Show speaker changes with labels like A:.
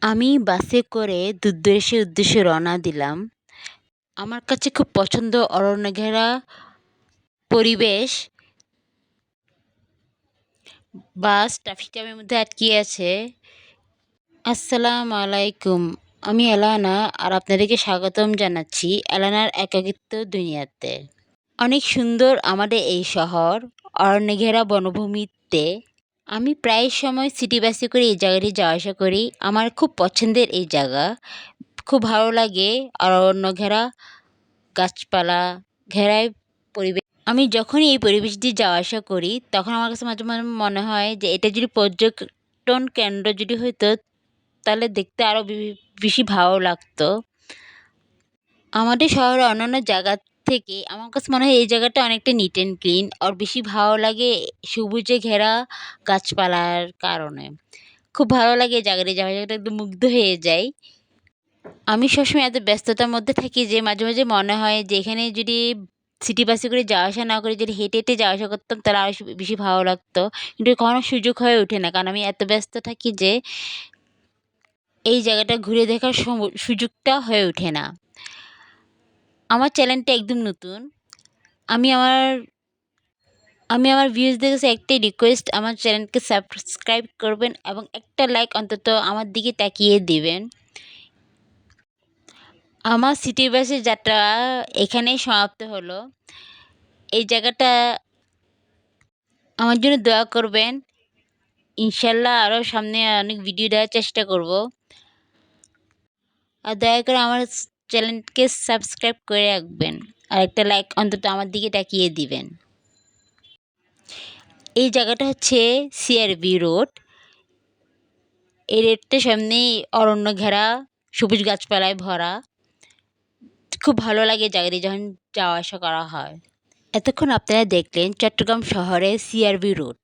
A: আমি বাসে করে দূরদেশের উদ্দেশ্যে রওনা দিলাম। আমার কাছে খুব পছন্দ অরণ্য ঘেরা পরিবেশ। বাস ট্রাফিক জ্যামের মধ্যে আটকে আছে। আসসালামু আলাইকুম। আমি এলানা আর আপনাদেরকে স্বাগতম জানাচ্ছি এলানার একাকিত্ব দুনিয়াতে। অনেক সুন্দর আমাদের এই শহর, অরণ্য ঘেরা বনভূমিতে। আমি প্রায় সময় সিটি বাসে করে এই জায়গাটি যাওয়া আসা করি। আমার খুব পছন্দের এই জায়গা। খুব ভালো লাগে অরণ্য ঘেরা, গাছপালা ঘেরায় পরিবেশ। আমি যখনই এই পরিবেশ দিয়ে যাওয়া আসা করি তখন আমার কাছে মাঝে মাঝে মনে হয় যে এটা যদি পর্যটন কেন্দ্র যদি হইতো তাহলে দেখতে আরও বেশি ভালো লাগতো। আমাদের শহরের অন্যান্য জায়গা থেকে আমার কাছে মনে হয় এই জায়গাটা অনেকটা নিট অ্যান্ড ক্লিন আর বেশি ভালো লাগে সবুজে ঘেরা গাছপালার কারণে। খুব ভালো লাগে এই জায়গাটা একদম মুগ্ধ হয়ে যাই। আমি সবসময় এত ব্যস্ততার মধ্যে থাকি যে মাঝে মাঝে মনে হয় যে এখানে যদি সিটি বাসে করে যাওয়া আসা না করে যদি হেঁটে হেঁটে যাওয়া আসা করতাম তাহলে আরও বেশি ভালো লাগতো। কিন্তু কখনো সুযোগ হয়ে ওঠে না, কারণ আমি এত ব্যস্ত থাকি যে এই জায়গাটা ঘুরে দেখার সুযোগটা হয়ে ওঠে না। আমার চ্যানেলটা একদম নতুন। আমি আমার আমি আমার ভিউয়ার্সদের কাছে একটাই রিকোয়েস্ট, আমার চ্যানেলকে সাবস্ক্রাইব করবেন এবং একটা লাইক অন্তত আমার দিকে তাকিয়ে দিবেন। আমার সিটি বাসের যাত্রা এখানেই সমাপ্ত হলো। এই জায়গাটা আমার জন্য দোয়া করবেন। ইনশাল্লাহ আরও সামনে অনেক ভিডিও দেওয়ার চেষ্টা করব। আর দয়া করে আমার চ্যানেলকে সাবস্ক্রাইব করে রাখবেন আর একটা লাইক অন্তত আমার দিকে তাকিয়ে দিবেন। এই জায়গাটা হচ্ছে সিআরবি রোড। এই রোডটার সামনেই অরণ্য ঘেরা, সবুজ গাছপালায় ভরা। খুব ভালো লাগে জায়গাটি যখন যাওয়া আসা করা হয়। এতক্ষণ আপনারা দেখলেন চট্টগ্রাম শহরের সিআরবি রোড।